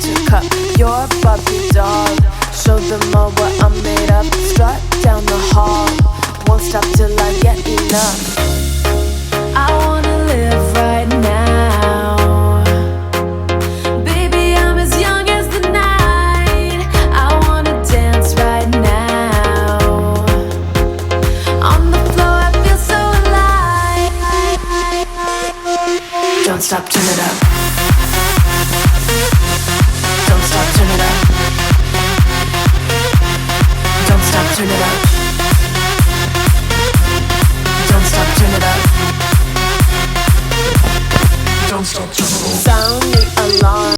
to cut your Barbie doll. Show them all what I'm made of. Strut down the hall, won't stop till I get enough. I wanna live right now. Baby, I'm as young as the night. I wanna dance right now. On the floor, I feel so alive. Don't stop, turn it up.